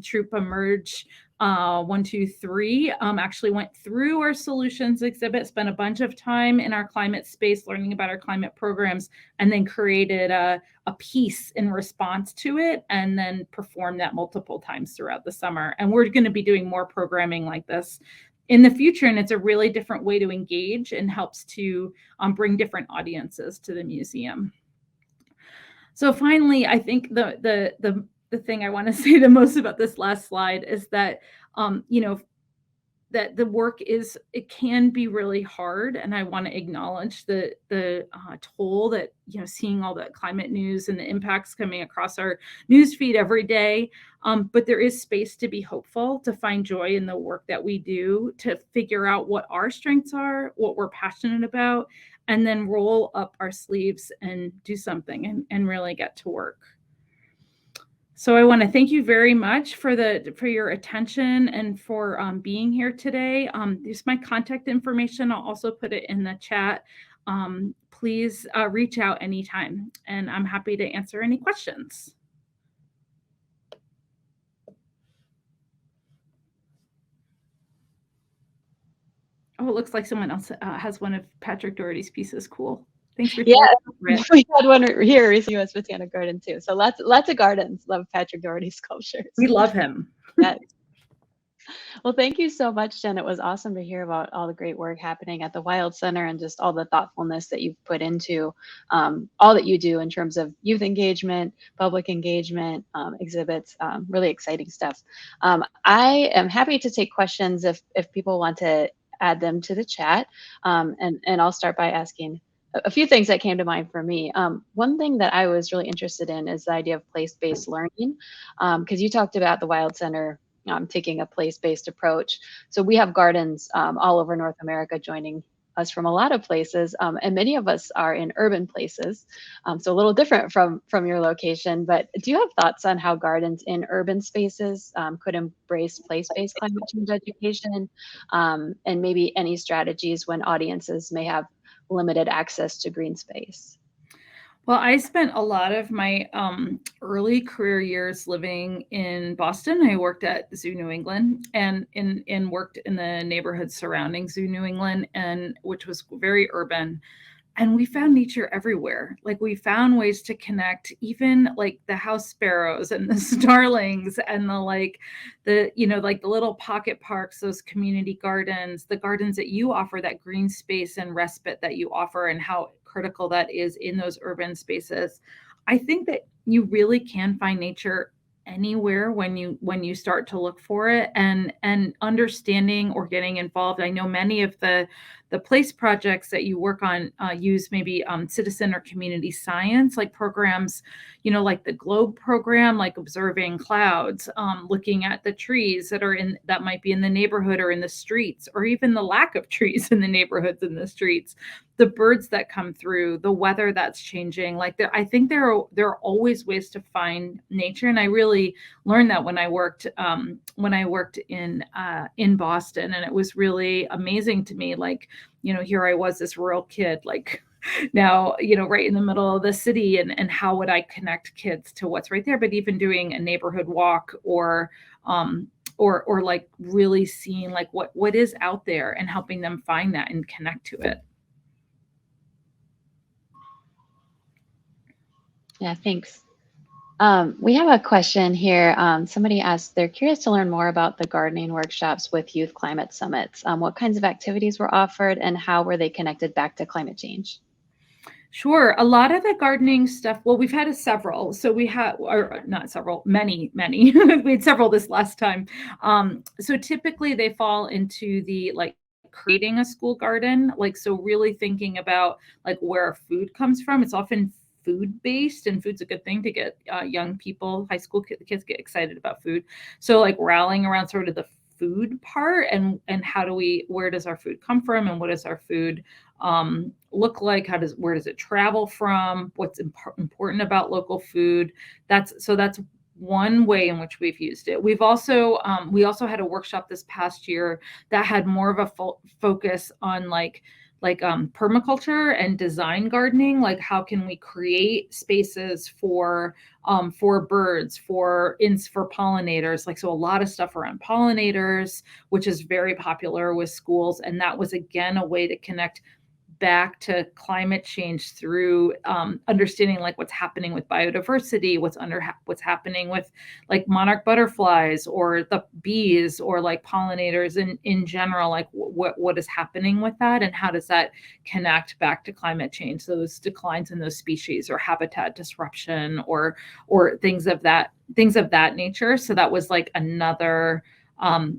troupe, Emerge 1, 2, 3, actually went through our solutions exhibit, spent a bunch of time in our climate space learning about our climate programs, and then created a piece in response to it, and then performed that multiple times throughout the summer. And we're going to be doing more programming like this in the future, and it's a really different way to engage and helps to bring different audiences to the museum. So finally, I think the thing I want to say the most about this last slide is that, that the work it can be really hard. And I want to acknowledge the toll that, seeing all the climate news and the impacts coming across our news feed every day. But there is space to be hopeful, to find joy in the work that we do, to figure out what our strengths are, what we're passionate about, and then roll up our sleeves and do something and really get to work. So I want to thank you very much for your attention and for being here today. Here's my contact information. I'll also put it in the chat. Please reach out anytime, and I'm happy to answer any questions. Oh, it looks like someone else has one of Patrick Doherty's pieces. Cool. Thanks for we had one here in U.S. Botanic Garden too. So lots of gardens love Patrick Doherty sculptures. We love him. Yes. Well, thank you so much, Jen. It was awesome to hear about all the great work happening at the Wild Center and just all the thoughtfulness that you've put into all that you do in terms of youth engagement, public engagement, exhibits, really exciting stuff. I am happy to take questions if people want to add them to the chat. And I'll start by asking a few things that came to mind for me. One thing that I was really interested in is the idea of place-based learning, because you talked about the Wild Center taking a place-based approach. So we have gardens all over North America joining us from a lot of places, and many of us are in urban places, so a little different from your location. But do you have thoughts on how gardens in urban spaces could embrace place-based climate change education, and maybe any strategies when audiences may have limited access to green space? Well, I spent a lot of my early career years living in Boston. I worked at Zoo New England and worked in the neighborhood surrounding Zoo New England, and which was very urban. And we found nature everywhere. Like we found ways to connect, even like the house sparrows and the starlings and like the little pocket parks, those community gardens, the gardens that you offer, that green space and respite that you offer, and how critical that is in those urban spaces. I think that you really can find nature anywhere when you start to look for it, and understanding or getting involved. I know many of the place projects that you work on use maybe citizen or community science, like programs, like the globe program, like observing clouds, looking at the trees that might be in the neighborhood or in the streets, or even the lack of trees in the neighborhoods and the streets, the birds that come through, the weather that's changing. Like I think there are always ways to find nature, and I really learned that when I worked in Boston, and it was really amazing to me. Like, here I was, this rural kid, like now, right in the middle of the city, and how would I connect kids to what's right there? But even doing a neighborhood walk, or like really seeing like what is out there and helping them find that and connect to it. Yeah, thanks. We have a question here. Somebody asked, they're curious to learn more about the gardening workshops with youth climate summits. What kinds of activities were offered and how were they connected back to climate change? Sure. A lot of the gardening stuff, well, we've had several. So we had, or not several, many, many. We had several this last time. So typically they fall into the like creating a school garden. Like, so really thinking about like where our food comes from. It's often food based, and food's a good thing to get young people, high school kids get excited about food. So like rallying around sort of the food part, and where does our food come from, and what does our food look like, where does it travel from, what's important about local food. That's one way in which we've used it. We also had a workshop this past year that had more of a focus on permaculture and design gardening. Like, how can we create spaces for birds, for pollinators? Like, so a lot of stuff around pollinators, which is very popular with schools. And that was again a way to connect back to climate change through understanding like what's happening with biodiversity, what's happening with like monarch butterflies or the bees, or like pollinators in general, like what is happening with that, and how does that connect back to climate change, those declines in those species, or habitat disruption, or things of that nature. So that was like another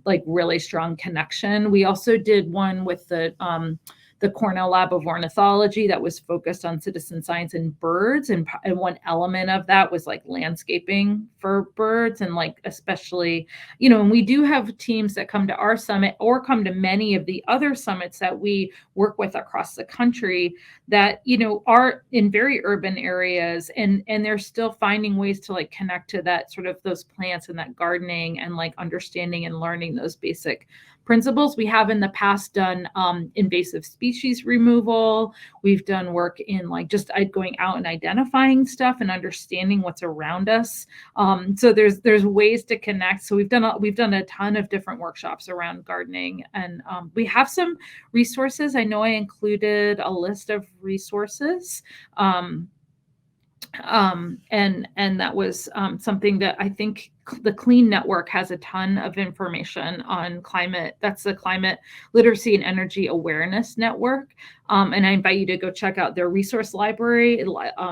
like really strong connection. We also did one with the Cornell Lab of Ornithology that was focused on citizen science and birds. And one element of that was like landscaping for birds. And like, especially, and we do have teams that come to our summit or come to many of the other summits that we work with across the country that, are in very urban areas, and they're still finding ways to like connect to that sort of those plants and that gardening, and like understanding and learning those basic principles. We have in the past done invasive species removal. We've done work in like just going out and identifying stuff and understanding what's around us. So there's ways to connect. So we've done a ton of different workshops around gardening, and we have some resources. I know I included a list of resources. And that was something that I think the Clean Network has a ton of information on climate. That's the Climate Literacy and Energy Awareness Network. And I invite you to go check out their resource library. It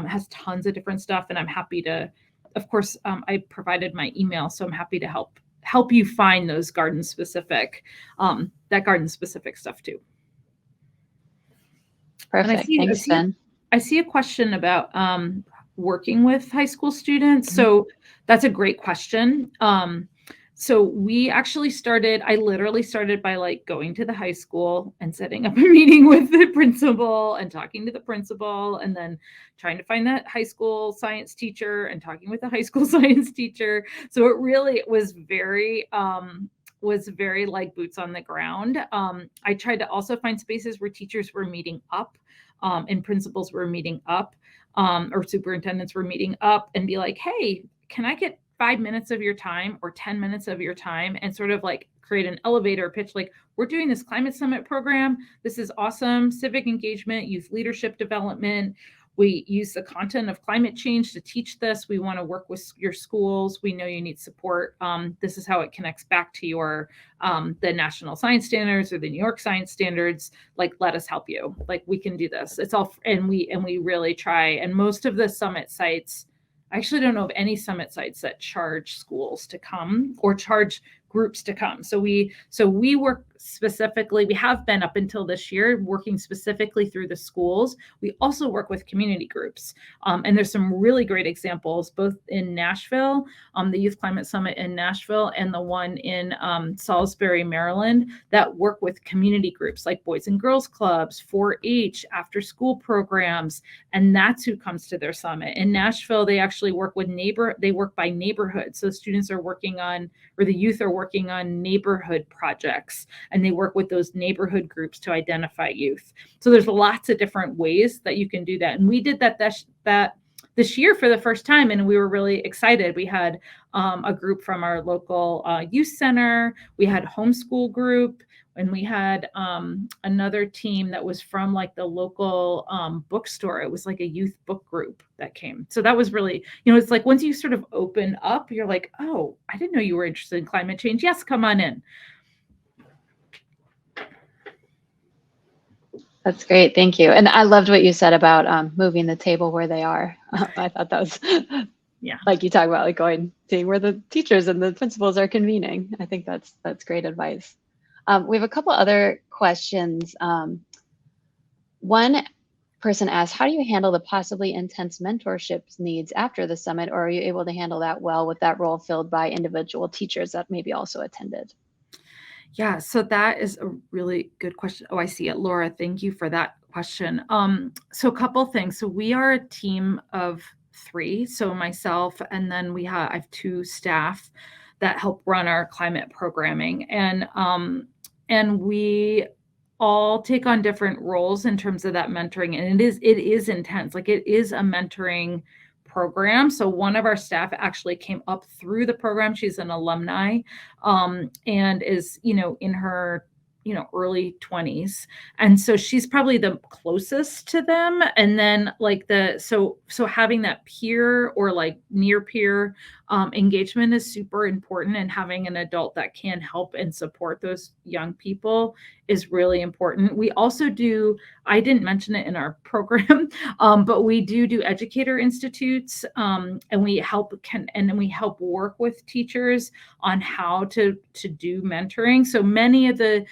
has tons of different stuff, and I'm happy to, of course, I provided my email, so I'm happy to help you find those garden specific stuff too. Perfect. Thanks, Ben. I see a question about working with high school students. So that's a great question. So we actually I literally started by like going to the high school and setting up a meeting with the principal and talking to the principal, and then trying to find that high school science teacher and talking with the high school science teacher. So it really was very like boots on the ground. I tried to also find spaces where teachers were meeting up, and principals were meeting up. or superintendents were meeting up and be like, hey, can I get 5 minutes of your time or 10 minutes of your time, and sort of like create an elevator pitch, like, we're doing this climate summit program. This is awesome. Civic engagement, youth leadership development. We use the content of climate change to teach this. We want to work with your schools. We know you need support. This is how it connects back to your the national science standards or the New York science standards. Like, let us help you. Like, we can do this. It's all, and we really try. And most of the summit sites, I actually don't know of any summit sites that charge schools to come or charge groups to come. So we work specifically, we have been up until this year working specifically through the schools. We also work with community groups. And there's some really great examples, both in Nashville, the Youth Climate Summit in Nashville, and the one in Salisbury, Maryland, that work with community groups like Boys and Girls Clubs, 4-H, after school programs. And that's who comes to their summit. In Nashville, they actually work with they work by neighborhood. So students are working on, or the youth are working on neighborhood projects, and they work with those neighborhood groups to identify youth. So there's lots of different ways that you can do that. And we did that this year for the first time, and we were really excited. We had a group from our local youth center. We had homeschool group, and we had another team that was from like the local bookstore. It was like a youth book group that came. So that was really, it's like once you sort of open up, you're like, oh, I didn't know you were interested in climate change. Yes, come on in. That's great. Thank you. And I loved what you said about moving the table where they are. I thought that was, yeah, like you talk about, like seeing where the teachers and the principals are convening. I think that's great advice. We have a couple other questions. One person asked, how do you handle the possibly intense mentorship needs after the summit, or are you able to handle that well with that role filled by individual teachers that maybe also attended? Yeah, so that is a really good question. Oh, I see it. Laura, thank you for that question. So a couple things. So we are a team of 3. So myself, and then I have 2 staff that help run our climate programming. And we all take on different roles in terms of that mentoring. And it is intense. Like, it is a mentoring program. So one of our staff actually came up through the program. She's an alumni, and is, in her, early 20s. And so she's probably the closest to them. And then like so having that peer or like near peer engagement is super important. And having an adult that can help and support those young people is really important. We also I didn't mention it in our program, but we do educator institutes, and we help work with teachers on how to do mentoring. So many of the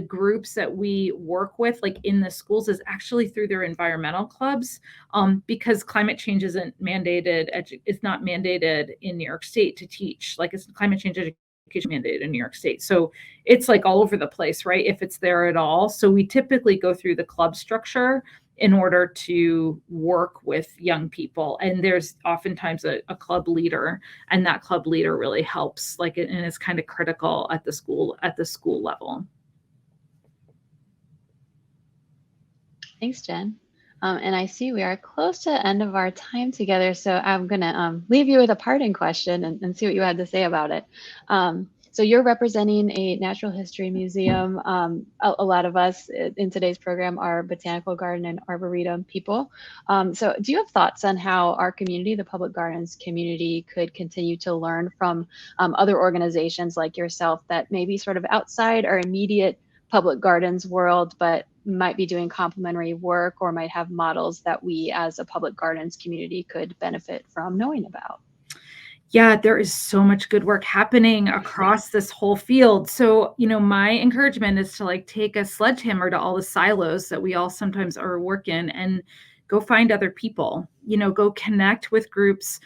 groups that we work with, like in the schools, is actually through their environmental clubs, because climate change isn't mandated. It's not mandated in New York State to teach. Like, it's climate change education mandated in New York State. So it's like all over the place, right? If it's there at all. So we typically go through the club structure in order to work with young people. And there's oftentimes a club leader, and that club leader really helps, and is kind of critical at the school level. Thanks, Jen. And I see we are close to the end of our time together, so I'm going to leave you with a parting question and see what you had to say about it. So you're representing a natural history museum. A lot of us in today's program are botanical garden and arboretum people. So do you have thoughts on how our community, the public gardens community, could continue to learn from other organizations like yourself that may be sort of outside our immediate public gardens world, but might be doing complementary work, or might have models that we as a public gardens community could benefit from knowing about? Yeah, there is so much good work happening across this whole field. So, my encouragement is to take a sledgehammer to all the silos that we all sometimes are working, and go find other people, go connect with groups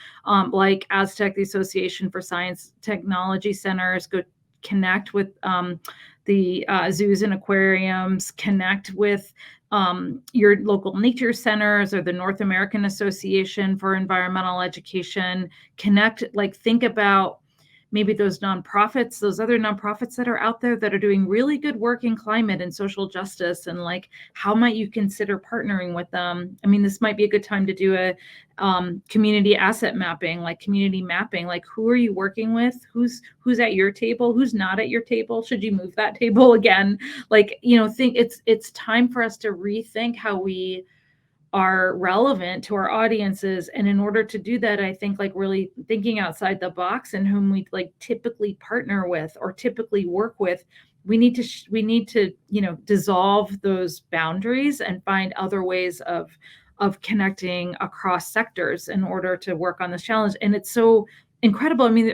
like Aztec, the Association for Science Technology Centers, go connect with the zoos and aquariums, connect with your local nature centers or the North American Association for Environmental Education, think about maybe those nonprofits, those other nonprofits that are out there that are doing really good work in climate and social justice, and like, how might you consider partnering with them? I mean, this might be a good time to do a community asset mapping, like community mapping, like who are you working with, who's at your table, who's not at your table, should you move that table again? Like, think it's time for us to rethink how we are relevant to our audiences. And in order to do that, I think like really thinking outside the box and whom we like typically partner with or typically work with, we need to dissolve those boundaries and find other ways of connecting across sectors in order to work on this challenge. And it's so incredible. I mean,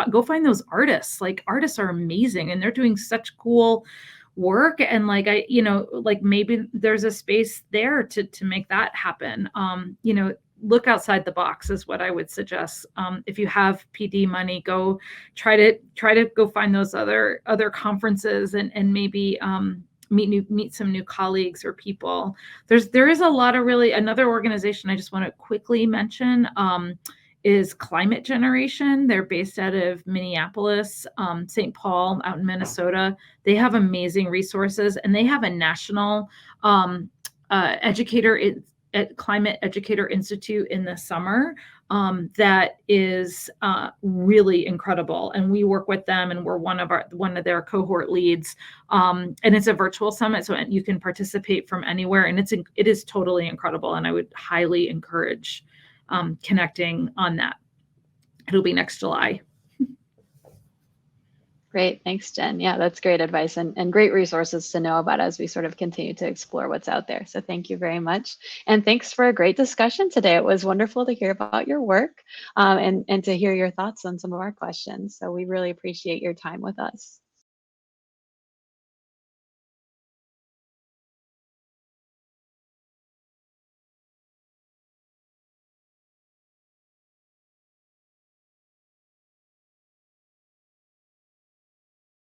go find those artists. Like, artists are amazing and they're doing such cool work, and like like maybe there's a space there to make that happen. Look outside the box is what I would suggest. If you have PD money, go try to go find those other conferences, and maybe meet some new colleagues or people. There is a lot of really, another organization I just want to quickly mention is Climate Generation. They're based out of Minneapolis, St. Paul, out in Minnesota. They have amazing resources, and they have a national Climate Educator Institute in the summer that is really incredible. And we work with them, and we're one of their cohort leads. And it's a virtual summit, so you can participate from anywhere, and it is totally incredible. And I would highly encourage connecting on that. It'll be next July. Great. Thanks, Jen. Yeah, that's great advice and great resources to know about as we sort of continue to explore what's out there. So thank you very much. And thanks for a great discussion today. It was wonderful to hear about your work and to hear your thoughts on some of our questions. So we really appreciate your time with us.